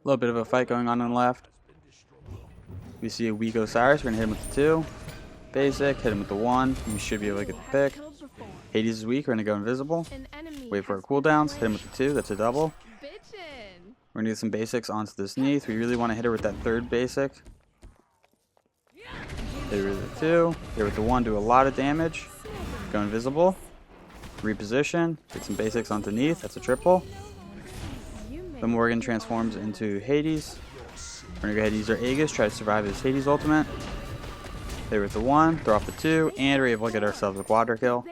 A little bit of a fight going on the left. We see a weak Osiris. We're going to hit him with the 2. Basic. Hit him with the 1. We should be able to get the pick. Hades is weak. We're going to go invisible. Wait for our cooldowns. Hit him with the 2. That's a double. We're going to get some basics onto this Neath. We really want to hit her with that 3rd basic. Hit her with the 2. Hit her with the 1. Do a lot of damage. Go invisible. Reposition. Get some basics onto Neath. That's a triple. The Morrigan transforms into Hades. We're going to go ahead and use our Aegis. Try to survive his Hades ultimate. Hit her with the 1. Throw off the 2. And we're able to get ourselves a Quadra kill.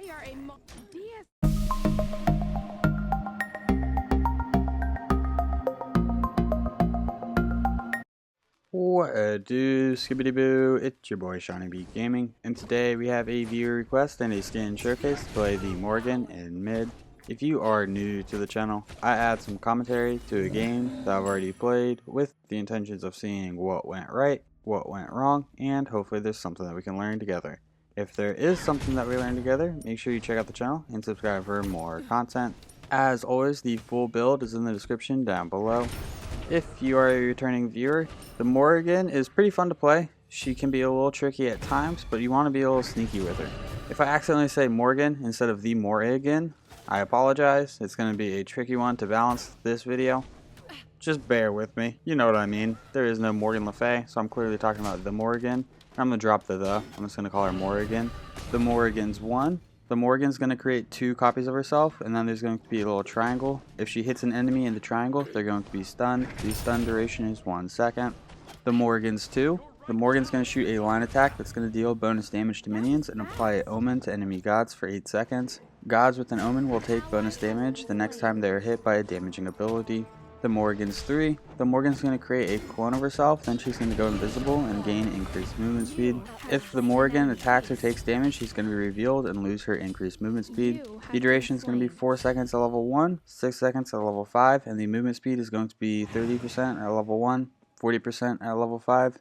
What a do, skibbity boo, it's your boy Shiny Beat Gaming, and today we have a viewer request and a skin showcase to play the Morrigan in mid. If you are new to the channel, I add some commentary to a game that I've already played with the intentions of seeing what went right, what went wrong, and hopefully there's something that we can learn together. If there is something that we learn together, make sure you check out the channel and subscribe for more content. As always, the full build is in the description down below. If you are a returning viewer, the Morrigan is pretty fun to play. She can be a little tricky at times, but you want to be a little sneaky with her. If I accidentally say Morrigan instead of the Morrigan, I apologize. It's going to be a tricky one to balance this video. Just bear with me. You know what I mean. There is no Morgan Le Fay, so I'm clearly talking about the Morrigan. I'm going to drop the. I'm just going to call her Morrigan. The Morrigan's 1. The Morrigan's going to create 2 copies of herself, and then there's going to be a little triangle. If she hits an enemy in the triangle, they're going to be stunned. The stun duration is 1 second. The Morrigan's 2. The Morrigan's going to shoot a line attack that's going to deal bonus damage to minions and apply an omen to enemy gods for 8 seconds. Gods with an omen will take bonus damage the next time they are hit by a damaging ability. The Morrigan's 3. The Morrigan's going to create a clone of herself, then she's going to go invisible and gain increased movement speed. If the Morrigan attacks or takes damage, she's going to be revealed and lose her increased movement speed. The duration is going to be 4 seconds at level 1, 6 seconds at level 5, and the movement speed is going to be 30% at level 1, 40% at level 5.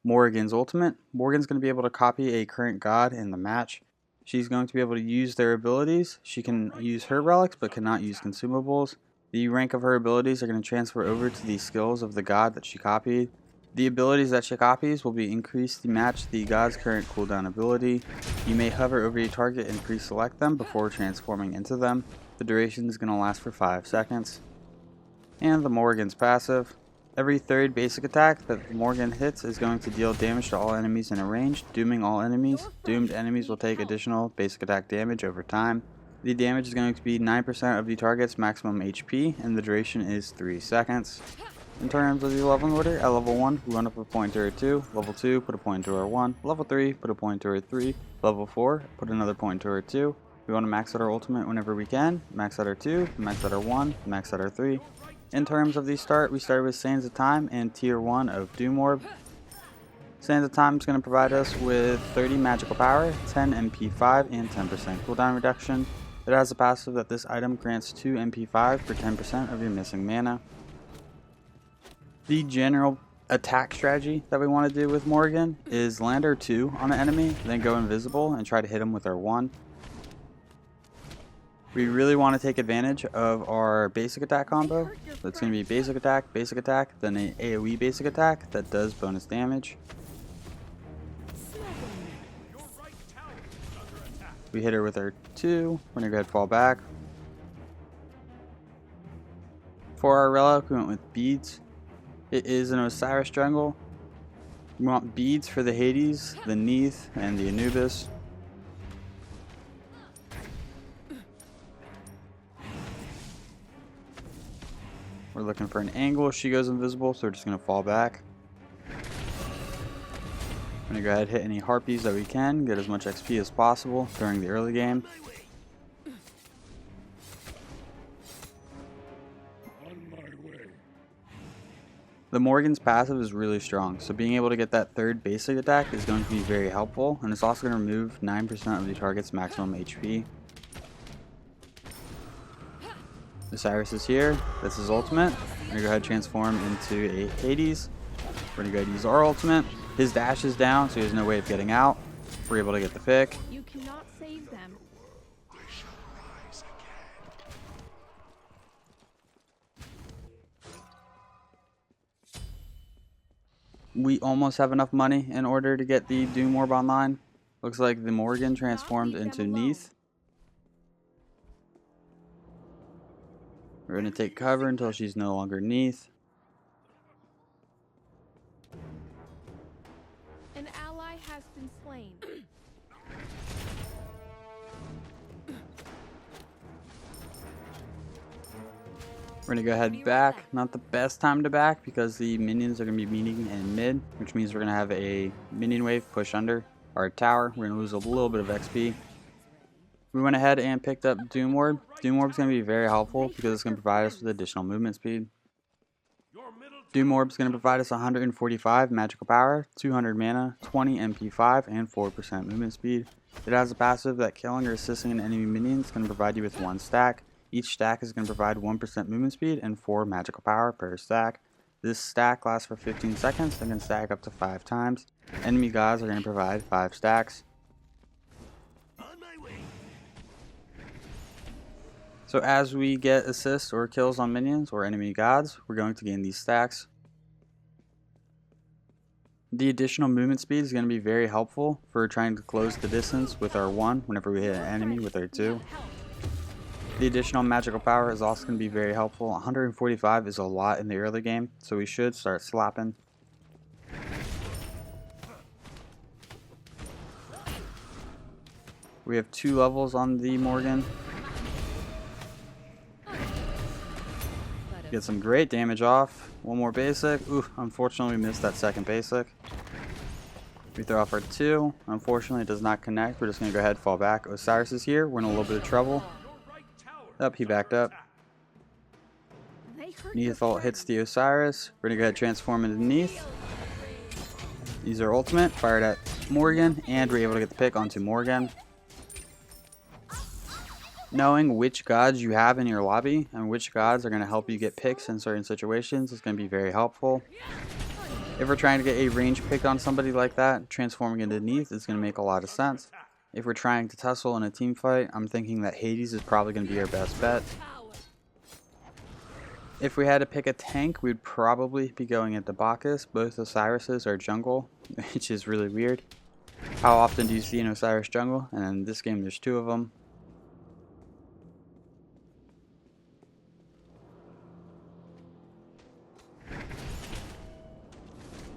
Morrigan's ultimate. Morrigan's going to be able to copy a current god in the match. She's going to be able to use their abilities. She can use her relics but cannot use consumables. The rank of her abilities are going to transfer over to the skills of the god that she copied. The abilities that she copies will be increased to match the god's current cooldown ability. You may hover over a target and pre-select them before transforming into them. The duration is going to last for 5 seconds. And the Morrigan's passive. Every 3rd basic attack that the Morrigan hits is going to deal damage to all enemies in a range, dooming all enemies. Doomed enemies will take additional basic attack damage over time. The damage is going to be 9% of the target's maximum HP, and the duration is 3 seconds. In terms of the leveling order, at level 1, we run up a point to her 2, level 2, put a point to her 1, level 3, put a point to her 3, level 4, put another point to her 2. We want to max out our ultimate whenever we can, max out our 2, max out our 1, max out our 3. In terms of the start, we start with Sands of Time and tier 1 of Doom Orb. Sands of Time is going to provide us with 30 magical power, 10 MP5, and 10% cooldown reduction. It has a passive that this item grants 2 MP5 for 10% of your missing mana. The general attack strategy that we want to do with Morrigan is land our 2 on an enemy, then go invisible and try to hit him with our 1. We really want to take advantage of our basic attack combo. So it's going to be basic attack, then an AoE basic attack that does bonus damage. We hit her with our 2. We're going to go ahead and fall back. For our relic, we went with beads. It is an Osiris jungle. We want beads for the Hades, the Neath, and the Anubis. We're looking for an angle. She goes invisible, so we're just going to fall back. I'm going to go ahead and hit any harpies that we can, get as much XP as possible during the early game. The Morrigan's passive is really strong, so being able to get that 3rd basic attack is going to be very helpful, and it's also going to remove 9% of the target's maximum HP. Osiris is here. That's his ultimate. We're going to go ahead and transform into a Hades. We're going to go ahead and use our ultimate. His dash is down, so he has no way of getting out. We're able to get the pick. You cannot save them. We almost have enough money in order to get the Doom Orb online. Looks like the Morrigan transformed into Neath. We're going to take cover until she's no longer Neath. An ally has been slain. We're going to go ahead back. Not the best time to back because the minions are going to be meeting in mid, which means we're going to have a minion wave push under our tower. We're going to lose a little bit of XP. We went ahead and picked up Doom Orb. Doom Orb is going to be very helpful because it's going to provide us with additional movement speed. Doom Orb is going to provide us 145 magical power, 200 mana, 20 MP5, and 4% movement speed. It has a passive that killing or assisting an enemy minion is going to provide you with 1 stack. Each stack is going to provide 1% movement speed and 4 magical power per stack. This stack lasts for 15 seconds and can stack up to 5 times. Enemy gods are going to provide 5 stacks. So as we get assists or kills on minions or enemy gods, we're going to gain these stacks. The additional movement speed is going to be very helpful for trying to close the distance with our 1 whenever we hit an enemy with our 2. The additional magical power is also going to be very helpful. 145 is a lot in the early game, so we should start slapping. We have 2 levels on the Morrigan. Get some great damage off. 1 more basic. Ooh, unfortunately we missed that second basic. We throw off our 2. Unfortunately it does not connect. We're just going to go ahead and fall back. Osiris is here. We're in a little bit of trouble. Up, he backed up. Neath ult hits the Osiris. We're going to go ahead and transform into Neath. Use our ultimate. Fired at Morrigan. And we're able to get the pick onto Morrigan. Knowing which gods you have in your lobby and which gods are going to help you get picks in certain situations is going to be very helpful. If we're trying to get a range pick on somebody like that, transforming into Neath is going to make a lot of sense. If we're trying to tussle in a team fight, I'm thinking that Hades is probably going to be our best bet. If we had to pick a tank, we'd probably be going into Bacchus. Both Osirises are jungle, which is really weird. How often do you see an Osiris jungle? And in this game there's 2 of them.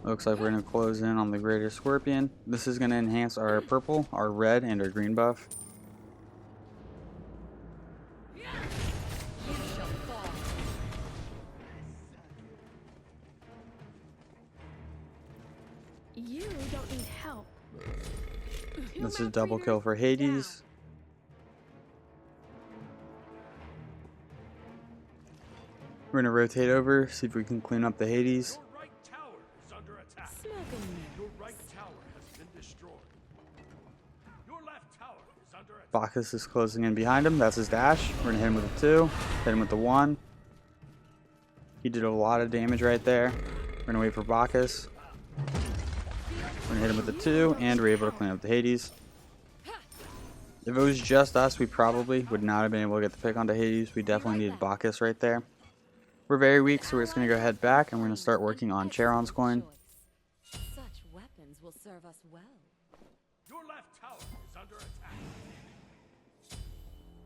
Looks like we're going to close in on the Greater Scorpion. This is going to enhance our purple, our red, and our green buff. You don't need help. This is a double kill for Hades. We're going to rotate over, see if we can clean up the Hades. Bacchus is closing in behind him. That's his dash. We're going to hit him with a 2. Hit him with the 1. He did a lot of damage right there. We're going to wait for Bacchus. We're going to hit him with the 2. And we're able to clean up the Hades. If it was just us, we probably would not have been able to get the pick onto Hades. We definitely needed Bacchus right there. We're very weak, so we're just going to go head back. And we're going to start working on Charon's coin. Such weapons will serve us well. Your left tower is under attack.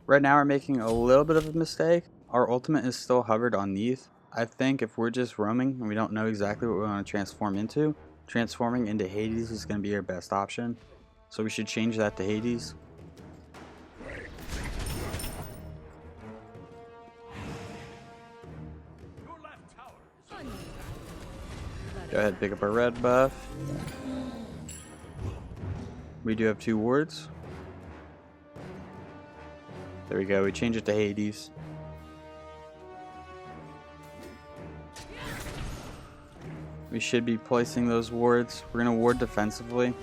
Right now we're making a little bit of a mistake. Our ultimate is still hovered on Neath. I think if we're just roaming and we don't know exactly what we want to transform into, transforming into Hades is going to be our best option. So we should change that to Hades. Go ahead and pick up our red buff. We do have 2 wards. There we go, we change it to Hades. We should be placing those wards. We're going to ward defensively.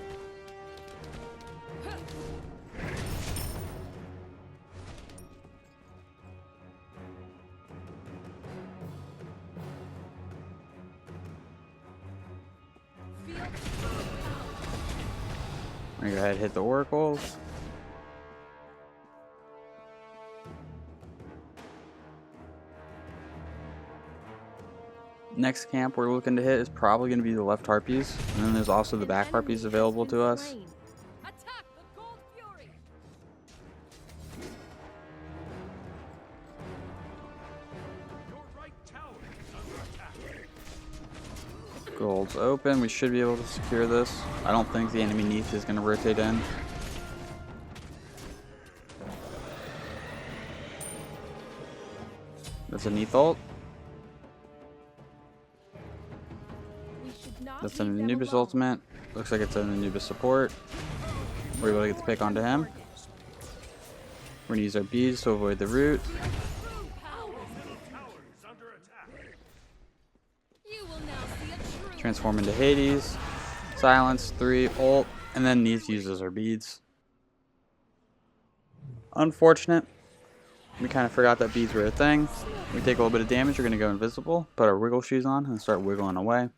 I'm going to go ahead and hit the oracles. Next camp we're looking to hit is probably going to be the left harpies, and then there's also the An back enemy harpies has available been to us. slain. Attack the Gold Fury! Your right tower is under attack. Gold's open. We should be able to secure this. I don't think the enemy Neath is going to rotate in. That's a Neath ult. We should not That's leave an them Anubis alone. ultimate. Looks like it's an Anubis support. We're able to get the pick onto him. We're going to use our beads to avoid the root. Tower is under attack. You will now see a true Transform into Hades. Silence, 3, ult, and then Neath uses our beads. Unfortunate. We kind of forgot that beads were a thing. We take a little bit of damage, we're going to go invisible, put our wiggle shoes on, and start wiggling away.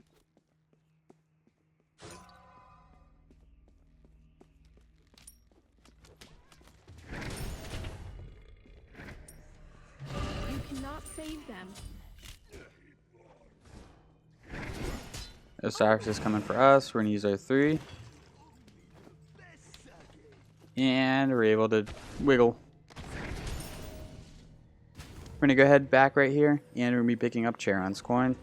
You cannot save them. Osiris is coming for us. We're going to use our 3. And we're able to wiggle. We're going to go ahead back right here, and we're going to be picking up Charon's coin.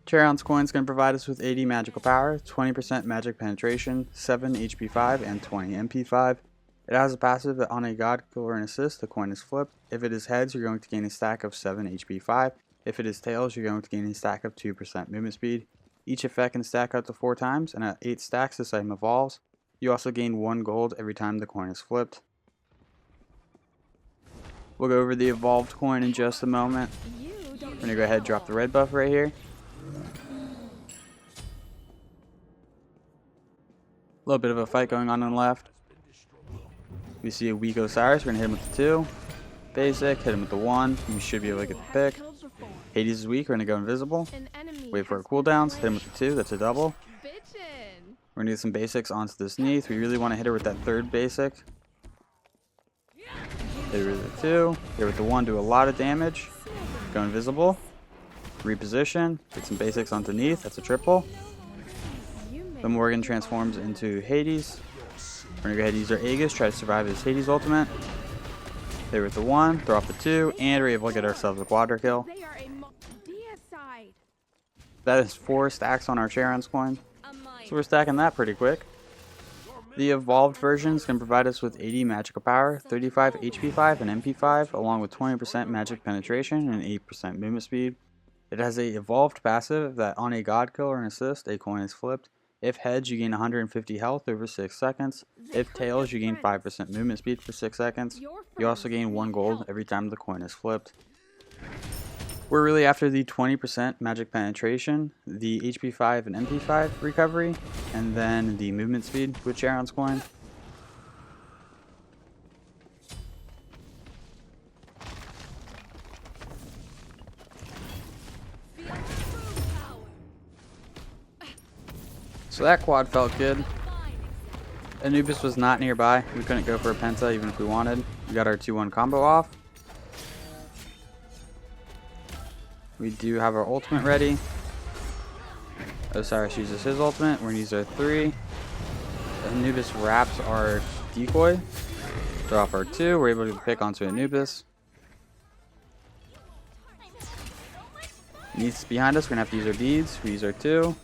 Charon's coin is going to provide us with 80 magical power, 20% magic penetration, 7 HP 5, and 20 MP 5. It has a passive that on a god kill or an assist, the coin is flipped. If it is heads, you're going to gain a stack of 7 HP 5. If it is tails, you're going to gain a stack of 2% movement speed. Each effect can stack up to 4 times, and at 8 stacks this item evolves. You also gain 1 gold every time the coin is flipped. We'll go over the evolved coin in just a moment. You don't We're going to go ahead and drop the red buff right here. A little bit of a fight going on the left. We see a weak Osiris. We're going to hit him with the 2. Basic, hit him with the 1. We should be able to get the pick. Hades is weak. We're going to go invisible. An enemy Wait for our has been cooldowns. Hit him slain. with the 2. That's a double. Bitchin'. We're going to do some basics onto this Neath. We really want to hit her with that 3rd basic. Hit her with the 2. Hit her with the 1. Do a lot of damage. Go invisible. Reposition. Get some basics onto Neath. That's a triple. You may The Morrigan transforms into Hades. We're going to go ahead and use our Aegis. Try to survive his Hades ultimate. Hit her with the 1. Throw off the 2. And we're able to get ourselves a Quadra kill. They are a deicide. That is 4 stacks on our Charon's coin. a might. So we're stacking that pretty quick. The evolved versions can provide us with 80 magical power, 35 HP 5 and MP 5, along with 20% magic penetration and 8% movement speed. It has a evolved passive that on a god kill or an assist, a coin is flipped. If heads, you gain 150 health over 6 seconds. If tails, you gain 5% movement speed for 6 seconds. You also gain 1 gold every time the coin is flipped. We're really after the 20% magic penetration, the HP 5 and MP 5 recovery, and then the movement speed with Charon's coin. Feel true power. So that quad felt good. Fine. Anubis was not nearby. We couldn't go for a penta even if we wanted. We got our 2-1 combo off. We do have our ultimate ready. Osiris uses his ultimate. We're going to use our 3. Anubis wraps our decoy. Throw off our 2. We're able to pick onto Anubis. Neath's behind us. We're going to have to use our beads. We use our 2.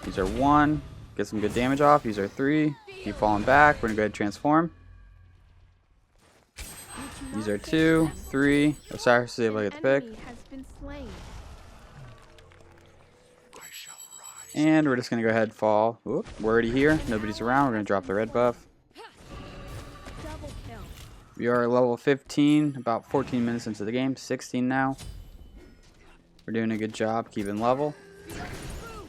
Use our 1. Get some good damage off. Use our 3. Keep falling back. We're going to go ahead and transform. Use our 2, 3. Osiris is able to get the pick. Enemy has been slain. And we're just going to go ahead and fall. Oop, we're already here. Nobody's around. We're going to drop the red buff. Double kill. We are level 15, about 14 minutes into the game. 16 now. We're doing a good job keeping level.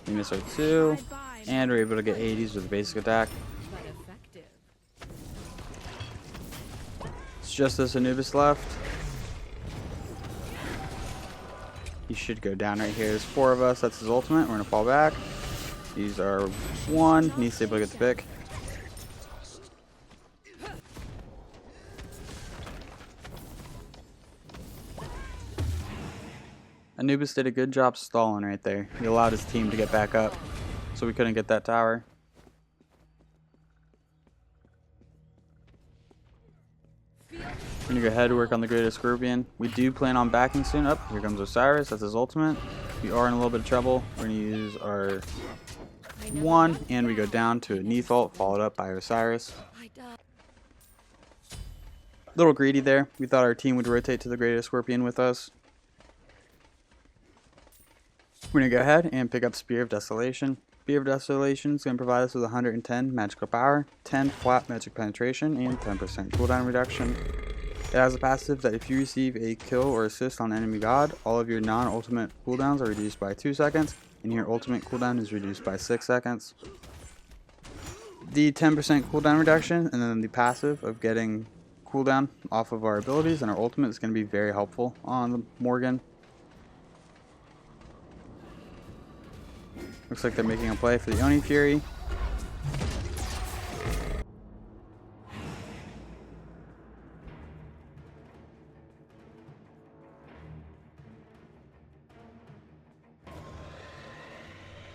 We miss our 2. Bye-bye. And we're able to get 80s with a basic attack. But effective. It's just this Anubis left. He should go down right here. There's 4 of us. That's his ultimate. We're going to fall back. Use our 1. He's able to get the pick. Anubis did a good job stalling right there. He allowed his team to get back up, so we couldn't get that tower. We're gonna go ahead and work on the Greatest Scorpion. We do plan on backing soon. Up, here comes Osiris. That's his ultimate. We are in a little bit of trouble. We're gonna use our 1, and we go down to a Neath ult, followed up by Osiris. Little greedy there. We thought our team would rotate to the Greatest Scorpion with us. We're gonna go ahead and pick up Spear of Desolation. Spear of Desolation is gonna provide us with 110 magical power, 10 flat magic penetration, and 10% cooldown reduction. It has a passive that if you receive a kill or assist on enemy god, all of your non-ultimate cooldowns are reduced by 2 seconds, and your ultimate cooldown is reduced by 6 seconds. The 10% cooldown reduction, and then the passive of getting cooldown off of our abilities and our ultimate is going to be very helpful on the Morrigan. Looks like they're making a play for the Oni Fury.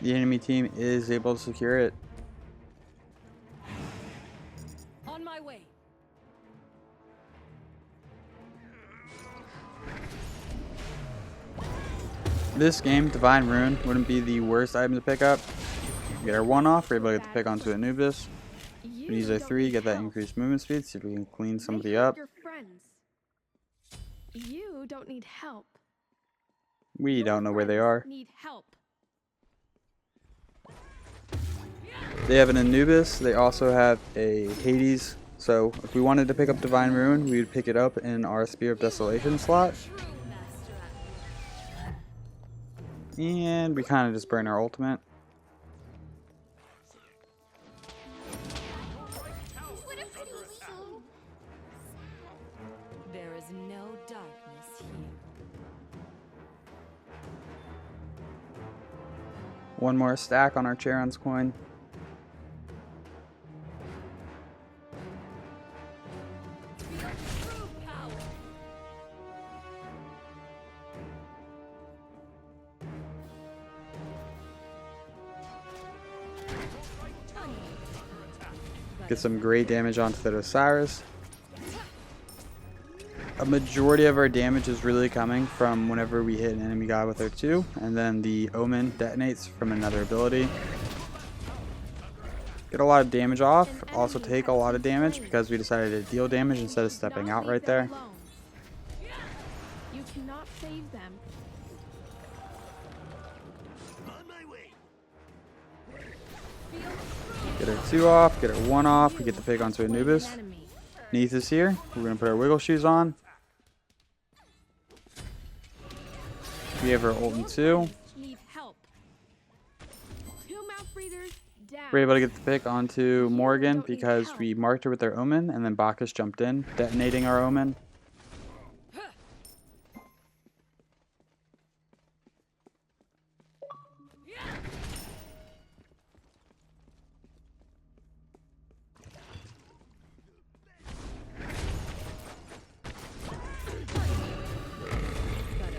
The enemy team is able to secure it. On my way. This game, Divine Rune wouldn't be the worst item to pick up. We get our 1 off, we're able to get the pick onto Anubis. We use our 3, get that increased movement speed, see if we can clean somebody up. Your friends. You don't need help. We don't know where they are. Need help. They have an Anubis, they also have a Hades, so if we wanted to pick up Divine Rune, we would pick it up in our Spear of Desolation slot. And we kind of just burn our ultimate. There is no darkness here. One more stack on our Charon's coin. Get some great damage onto that Osiris. A majority of our damage is really coming from whenever we hit an enemy god with our 2, and then the Omen detonates from another ability. Get a lot of damage off, also take a lot of damage because we decided to deal damage instead of stepping out right there. You cannot save them. Get our 2 off, get our 1 off, we get the pick onto Anubis. Neath is here, we're going to put our wiggle shoes on. We have our ult in 2. Need help. 2 mouth breathers down. We're able to get the pick onto Morrigan because we marked her with our Omen and then Bacchus jumped in, detonating our Omen.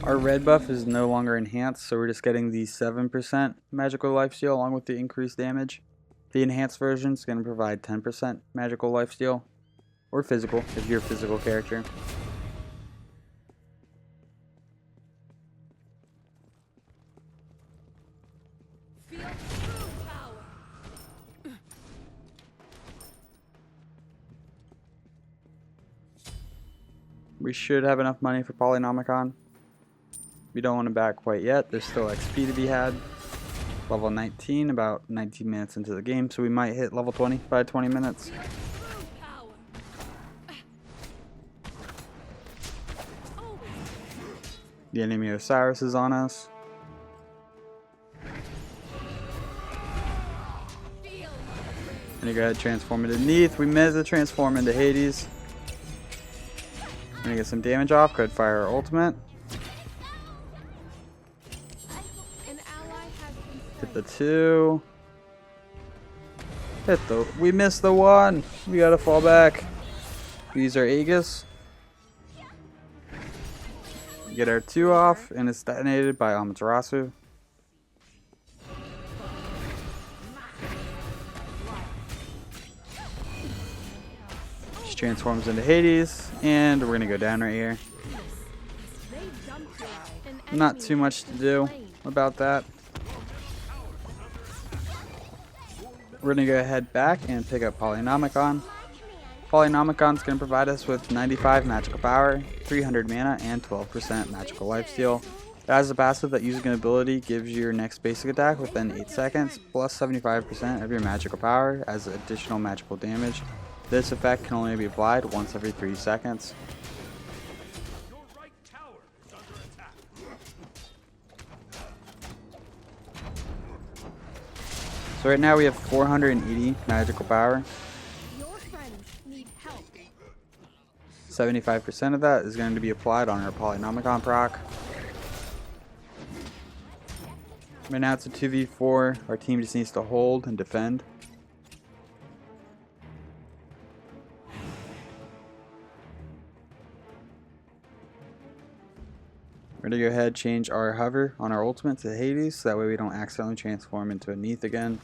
Our red buff is no longer enhanced, so we're just getting the 7% magical lifesteal along with the increased damage. The enhanced version is going to provide 10% magical lifesteal, or physical if you're a physical character. Feel true power. We should have enough money for Polynomicon. We don't want to back quite yet. There's still XP to be had. Level 19, about 19 minutes into the game, so we might hit level 20 by 20 minutes. The enemy Osiris is on us. I'm gonna go ahead and transform into Neath. We missed the transform into Hades. I'm gonna get some damage off. Go ahead and fire our ultimate. Hit the 2. Hit the. We missed the 1. We gotta fall back. We use our Aegis. Get our 2 off, and it's detonated by Amaterasu. She transforms into Hades, and we're gonna go down right here. They dumped an Not enemy too much to do slain. about that. We're gonna go ahead back and pick up Polynomicon. Polynomicon's gonna provide us with 95 magical power, 300 mana, and 12% magical lifesteal. It has a passive that using an ability gives you your next basic attack within 8 seconds, plus 75% of your magical power as additional magical damage. This effect can only be applied once every 3 seconds. Your right tower is under attack. So right now we have 480 magical power. Your friends need help. 75% of that is going to be applied on our Polynomicon proc. Right now it's a 2v4. Our team just needs to hold and defend. We're going to go ahead and change our hover on our ultimate to Hades, so that way we don't accidentally transform into a Neath again.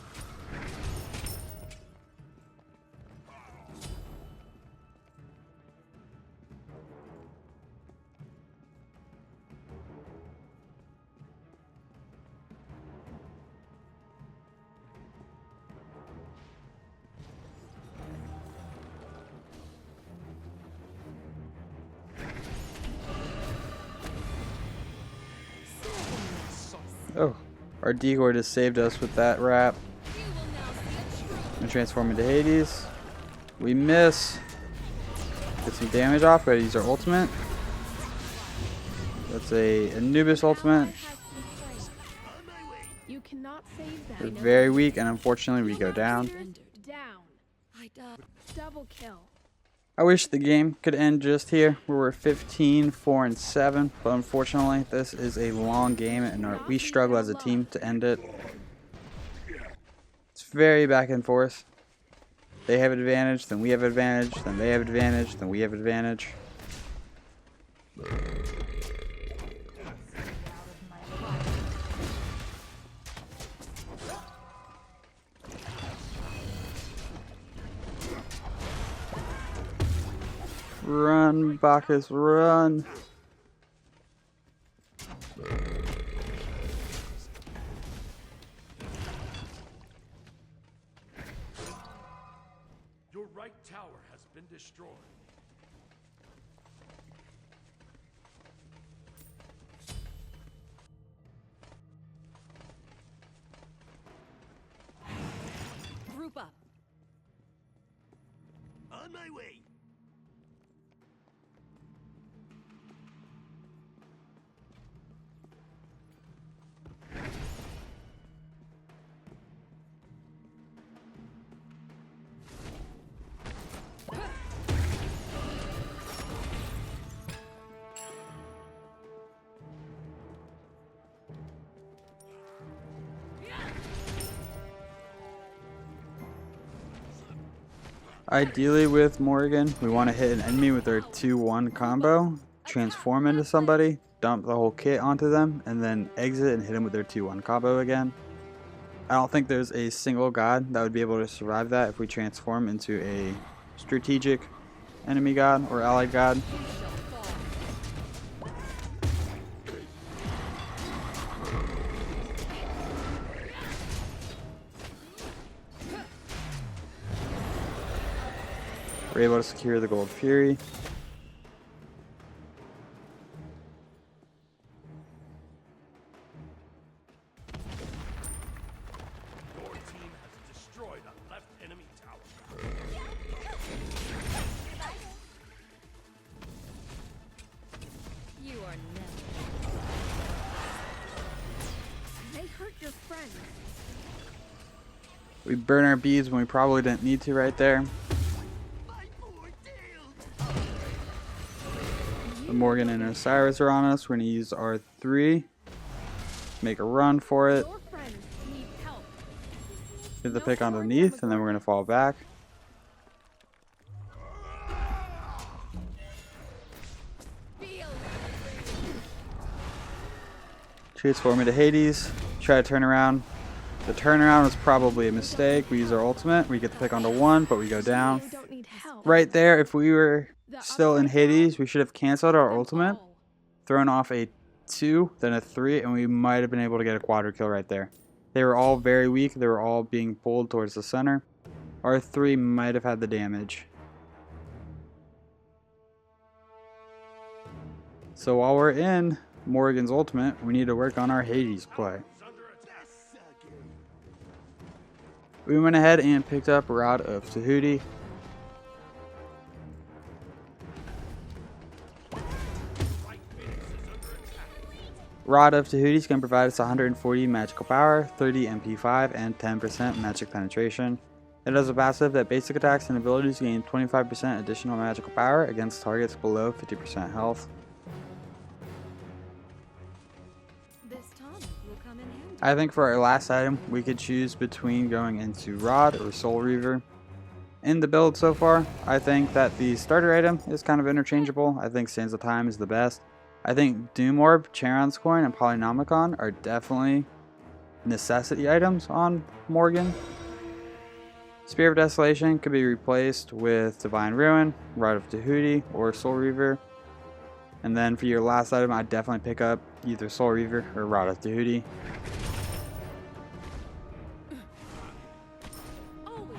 Oh, our decoy just saved us with that wrap. You will now see a true And transform into Hades. We miss. Get some damage off, but use our ultimate. That's a Anubis ultimate. Has been slain. You cannot save We're them. very weak, and unfortunately we go down. Down. I died. Double kill. I wish the game could end just here. We were 15, 4, and 7, but unfortunately this is a long game, and we struggle as a team to end it. It's very back and forth. They have advantage, then we have advantage, then they have advantage, then we have advantage. Run, Bacchus, run! Your right tower has been destroyed. Group up. On my way. Ideally with Morrigan, we want to hit an enemy with our 2-1 combo, transform into somebody, dump the whole kit onto them, and then exit and hit them with their 2-1 combo again. I don't think there's a single god that would be able to survive that if we transform into a strategic enemy god or allied god. We're able to secure the Gold Fury. Your team has destroyed a left enemy tower. You are never. They hurt your friends. We burn our beads when we probably didn't need to right there. The Morgan and Osiris are on us. We're going to use our 3. Make a run for it. Your friends need help. Get the pick underneath, and then we're going to fall back. Feel Transform into Hades. Try to turn around. The turnaround was probably a mistake. We use our ultimate. We get to pick onto 1, but we go down. You don't need help. Right there, if we were The still in upside Hades, down. we should have canceled our Them ultimate, all. thrown off a 2, then a 3, and we might have been able to get a Quadra kill right there. They were all very weak. They were all being pulled towards the center. Our 3 might have had the damage. So while we're in Morrigan's ultimate, we need to work on our Hades play. We went ahead and picked up Rod of Tahuti. Rod of Tahuti is going to provide us 140 magical power, 30 MP5, and 10% magic penetration. It has a passive that basic attacks and abilities gain 25% additional magical power against targets below 50% health. This tonic will come in handy. I think for our last item, we could choose between going into Rod or Soul Reaver. In the build so far, I think that the starter item is kind of interchangeable. I think Sands of Time is the best. I think Doom Orb, Charon's Coin, and Polynomicon are definitely necessity items on Morrigan. Spear of Desolation could be replaced with Divine Ruin, Rod of Tahuti, or Soul Reaver. And then for your last item, I'd definitely pick up either Soul Reaver or Rod of Tahuti. Always.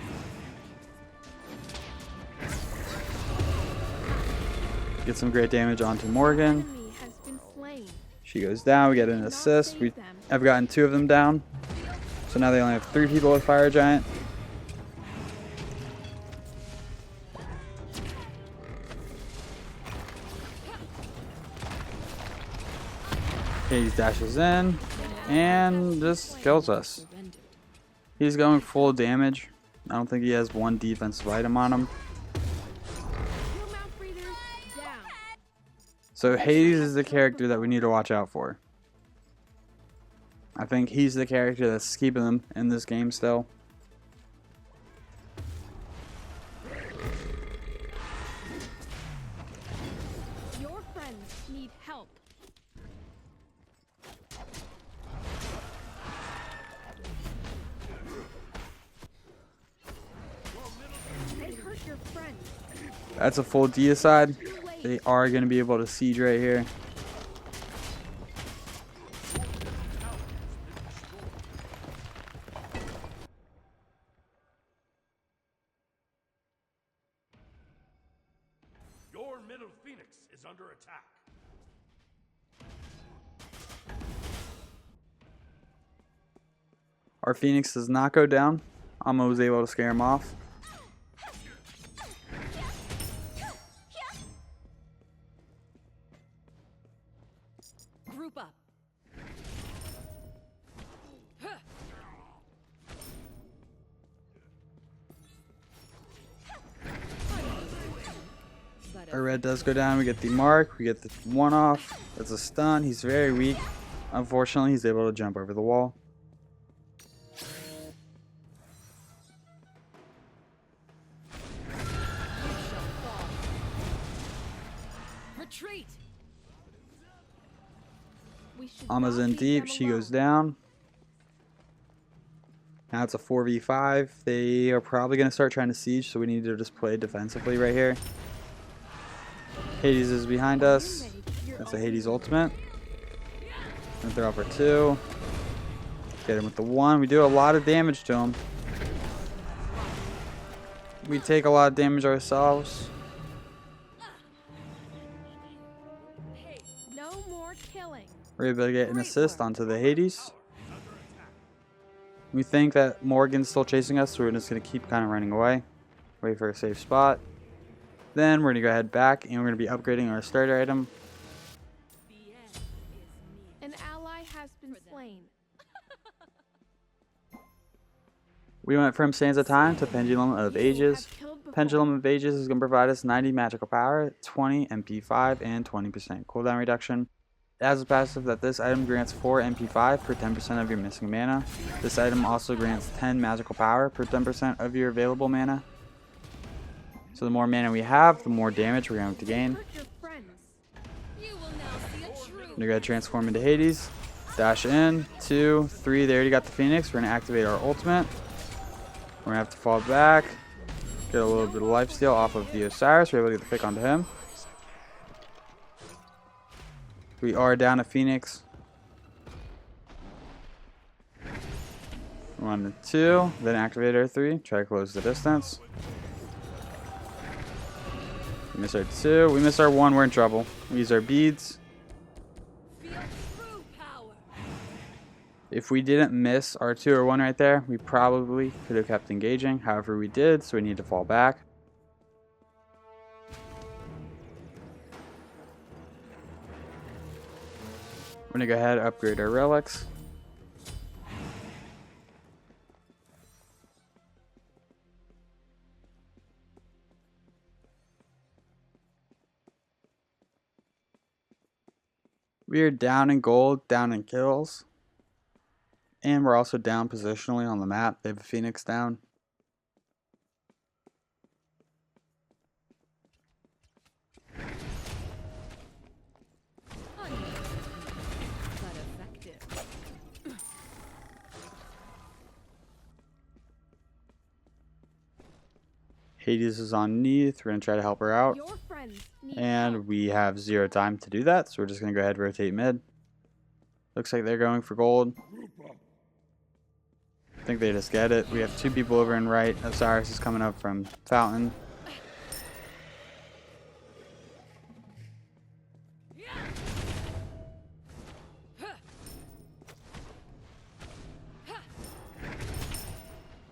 Get some great damage onto Morrigan. Enemy has been slain. She goes down, we get an assist. I've gotten 2 of them down. So now they only have 3 people with Fire Giant. Hades dashes in and just kills us. Surrendered. He's going full damage. I don't think he has 1 defensive item on him. Two mouth breathers down. So Hades is the character that we need to watch out for. I think he's the character that's keeping them in this game still. Your friends need help. They hurt your friends. That's a full deicide. Too late. They are going to be able to siege right here. Your middle phoenix is under attack. Our Phoenix does not go down. Amma was able to scare him off. Group up. But Our red does go down. We get the mark. We get the 1 off. That's a stun. He's very weak. Unfortunately, he's able to jump over the wall. retreat. We should Amma's not in leave deep. them She goes alone. down. Now it's a 4v5. They are probably going to start trying to siege, so we need to just play defensively right here. Hades is behind us. That's a Hades ultimate. And throw up for 2. Get him with the 1. We do a lot of damage to him. We take a lot of damage ourselves. No more killing. We're able to get an assist onto the Hades. We think that Morrigan's still chasing us, so we're just going to keep kind of running away. Wait for a safe spot. Then we're going to go ahead back, and we're going to be upgrading our starter item. The end is near. An ally has been slain. We went from Sands of Time to Pendulum of You Ages. have killed before. Pendulum of Ages is going to provide us 90 magical power, 20 MP5, and 20% cooldown reduction. It has a passive that this item grants 4 MP5 per 10% of your missing mana. This item also grants 10 magical power per 10% of your available mana. So the more mana we have, the more damage we're going to gain. Hurt your friends. You will now see a true. We're going to transform into Hades. Dash in, 2, 3. They already got the Phoenix. We're going to activate our ultimate. We're going to have to fall back. Get a little bit of lifesteal off of the Osiris. We're able to get the pick onto him. We are down a Phoenix. 1 to 2. Then activate our 3. Try to close the distance. We miss our 2. We miss our 1. We're in trouble. We use our beads. If we didn't miss our 2 or 1 right there, we probably could have kept engaging. However, we did, so we need to fall back. We're going to go ahead and upgrade our relics. We are down in gold, down in kills. And we're also down positionally on the map. They have a Phoenix down. Hades is on Neath. We're going to try to help her out. Your friends need And help. we have 0 time to do that. So we're just going to go ahead and rotate mid. Looks like they're going for gold. I think they just get it. We have 2 people over in right. Osiris is coming up from Fountain.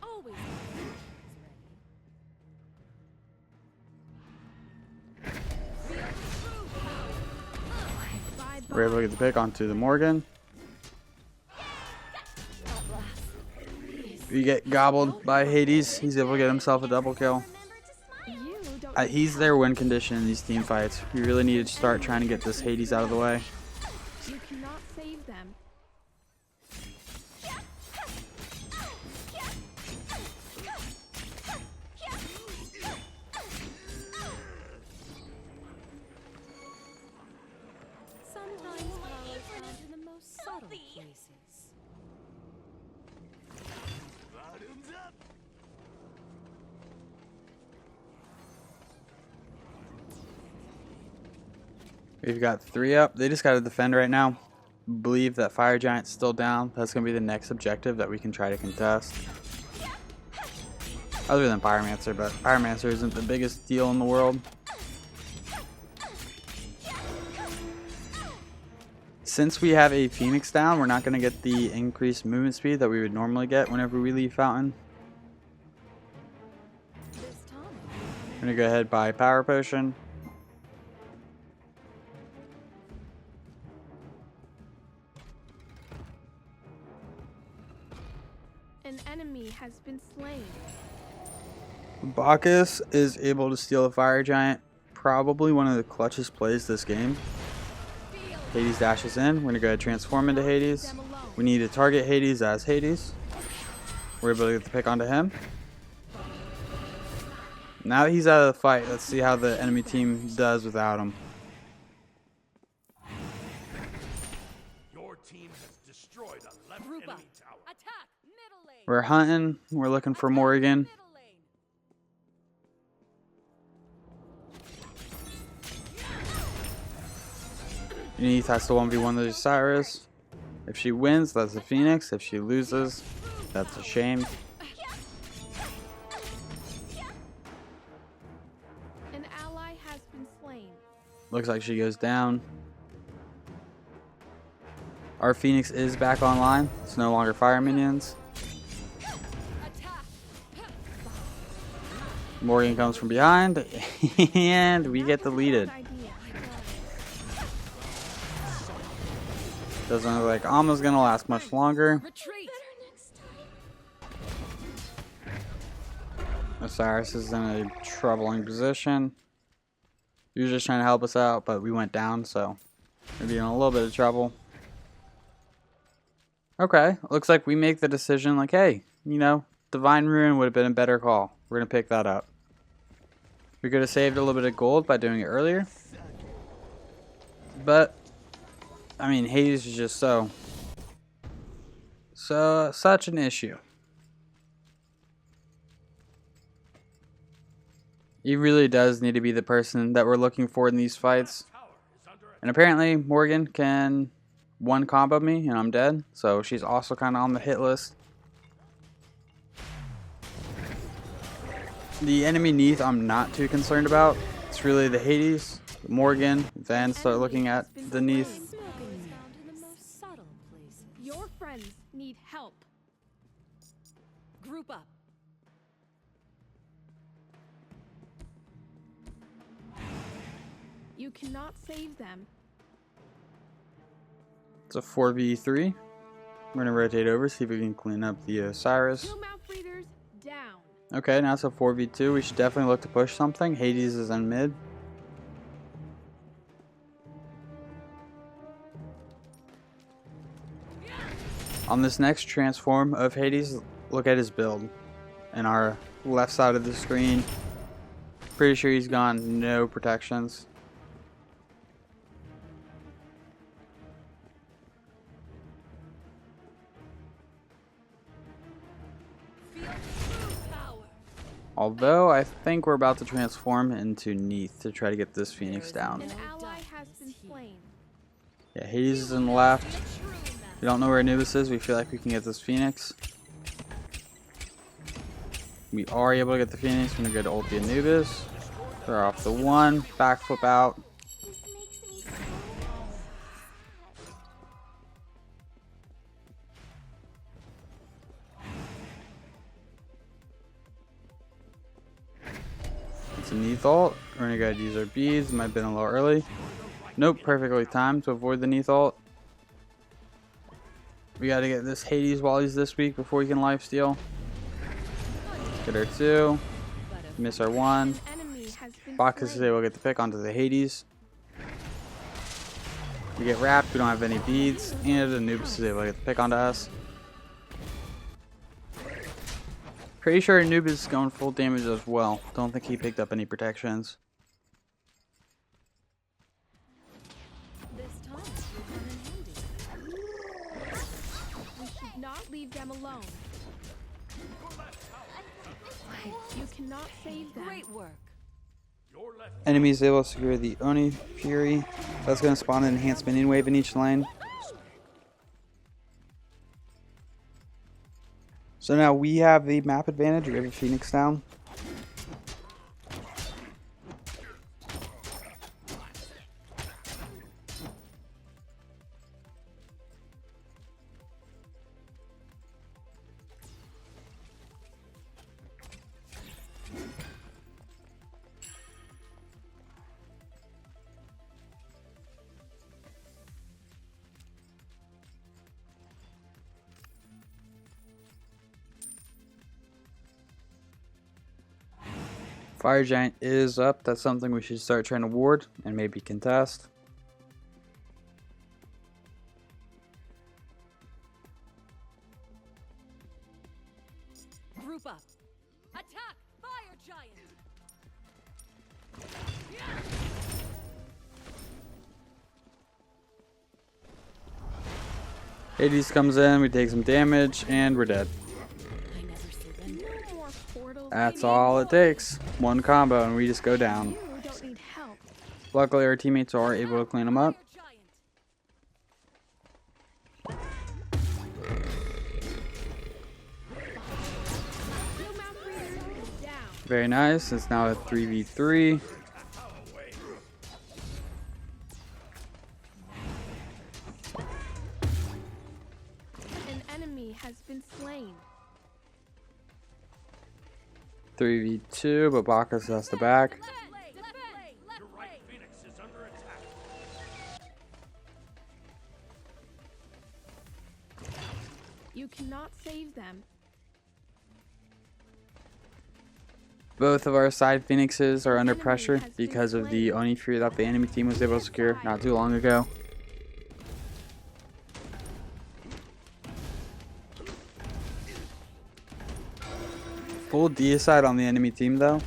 Always. Bye We're able to get the pick onto the Morrigan. We get gobbled by Hades. He's able to get himself a double kill. You don't He's their win condition in these team fights. We really need to start trying to get this Hades out of the way. You cannot save them. Sometimes power is found in the most subtle places. We've got 3 up. They just got to defend right now. Believe that Fire Giant's still down. That's going to be the next objective that we can try to contest. Other than Pyromancer, but Pyromancer isn't the biggest deal in the world. Since we have a Phoenix down, we're not going to get the increased movement speed that we would normally get whenever we leave Fountain. This time, We're going to go ahead and buy Power Potion. An enemy has been slain. Bacchus is able to steal a Fire Giant. Probably one of the clutchest plays this game. Hades dashes in. We're going to go ahead and transform into Hades. Them alone. We need to target Hades as Hades. We're able to get the pick onto him. Now that he's out of the fight, let's see how the enemy team does without him. Your team has destroyed a left group up. enemy tower. Attack middle lane. We're hunting. We're looking for Morrigan. Middle lane. Neath has to 1v1 the Osiris. If she wins, that's a Phoenix. If she loses, that's a shame. An ally has been slain. Looks like she goes down. Our Phoenix is back online. It's no longer fire minions. Attack. Morrigan comes from behind, and we get deleted. Good idea. Doesn't look like Alma's gonna last much longer. Retreat. Osiris is in a troubling position. He was just trying to help us out, but we went down, so we're in a little bit of trouble. Okay, looks like we make the decision like, hey, you know, Divine Ruin would have been a better call. We're going to pick that up. We could have saved a little bit of gold by doing it earlier. But, I mean, Hades is just so such an issue. He really does need to be the person that we're looking for in these fights. And apparently Morrigan can one combo me and I'm dead. So she's also kind of on the hit list. The enemy Neath I'm not too concerned about. It's really the Hades, the Morrigan, then start looking at the Neath. Smoking is found in the most subtle places. Your friends need help. Group up. You cannot save them. It's a 4v3. We're gonna rotate over, see if we can clean up the Osiris. Two mouth breathers down. Okay, now it's a 4v2. We should definitely look to push something. Hades is in mid. On this next transform of Hades, look at his build. In our left side of the screen. Pretty sure he's gone no protections. Although I think we're about to transform into Neath to try to get this Phoenix down. An ally has been slain. Yeah, Hades is in the left. We don't know where Anubis is. We feel like we can get this Phoenix. We are able to get the Phoenix. We're going to go to ulti Anubis. Throw off the one. Backflip out. This makes me so It's a Neath ult. We're going to go use our beads. Might have been a little early. Nope, perfectly timed to avoid the Neath ult. We got to get this Hades while he's this weak before he can lifesteal. Get our 2. Miss our 1. An enemy has been Bacchus is slain. able to get the pick onto the Hades. We get wrapped, we don't have any beads, and Anubis is able to get the pick onto us. Pretty sure Anubis is going full damage as well. Don't think he picked up any protections. this time will come in handy. We should not leave them alone. You cannot save them. Great work. Your left Enemy is able to secure the Oni Fury. That's going to spawn an enhanced minion wave in each lane. So now we have the map advantage. We have a Phoenix down. Fire Giant is up. That's something we should start trying to ward and maybe contest. Group up. Attack! Fire giant! Hades comes in, we take some damage, and we're dead. I never surrender. No more portals. That's baby. all it takes. One combo and we just go down. You don't need help. Luckily our teammates are able to clean them up. Fire giant! Two mouth breathers down. Very nice. It's now a 3v3. An enemy has been slain. 3v2, but Bacchus has the back. Your right Phoenix is under attack. You cannot save them. Both of our side Phoenixes are under pressure because of the Oni Fury that the enemy team was able to secure not too long ago. Full deicide on the enemy team though.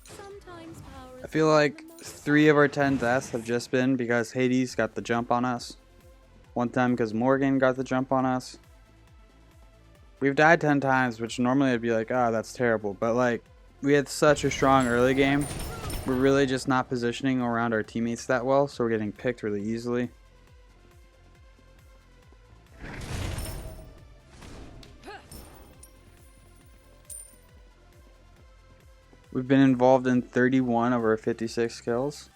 Sometimes power I feel like 3 of our 10 deaths have just been because Hades got the jump on us. One time because Morrigan got the jump on us. We've died 10 times, which normally I'd be like, oh, that's terrible. But like, we had such a strong early game. We're really just not positioning around our teammates that well, so we're getting picked really easily. We've been involved in 31 of our 56 kills.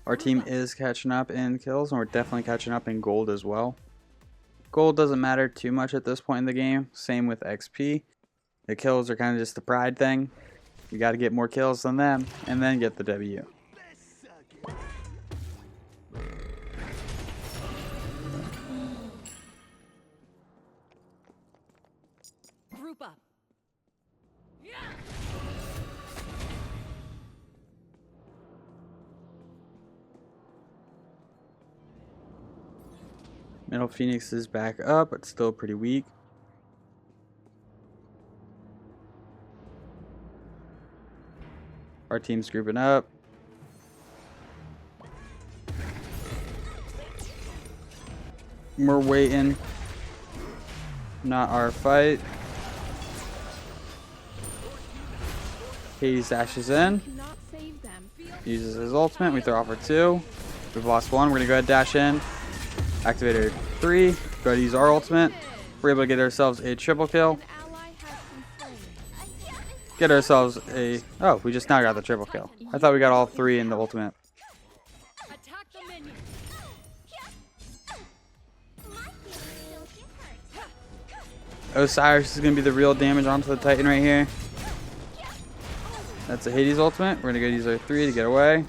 Our team is catching up in kills, and we're definitely catching up in gold as well. Gold doesn't matter too much at this point in the game. Same with XP. The kills are kind of just the pride thing. You got to get more kills than them, and then get the W. Group up. Middle Phoenix is back up, but still pretty weak. Our team's grouping up. We're waiting. Not our fight. Hades dashes in. Cannot save them. Uses his ultimate. We throw off our 2. We've lost 1. We're going to go ahead and dash in. Activate our 3. Go ahead and use our ultimate. We're able to get ourselves a triple kill. An ally has been slain. Get ourselves a... Oh, we just now got the triple kill. I thought we got all 3 in the ultimate. Attack the minion. Osiris is going to be the real damage onto the Titan right here. That's a Hades ultimate. We're going to go use our 3 to get away.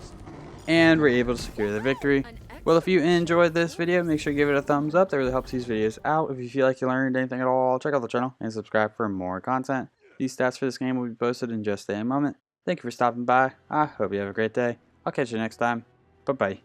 And we're able to secure the victory. Well, if you enjoyed this video, make sure to give it a thumbs up. That really helps these videos out. If you feel like you learned anything at all, check out the channel and subscribe for more content. These stats for this game will be posted in just a moment. Thank you for stopping by. I hope you have a great day. I'll catch you next time. Bye-bye.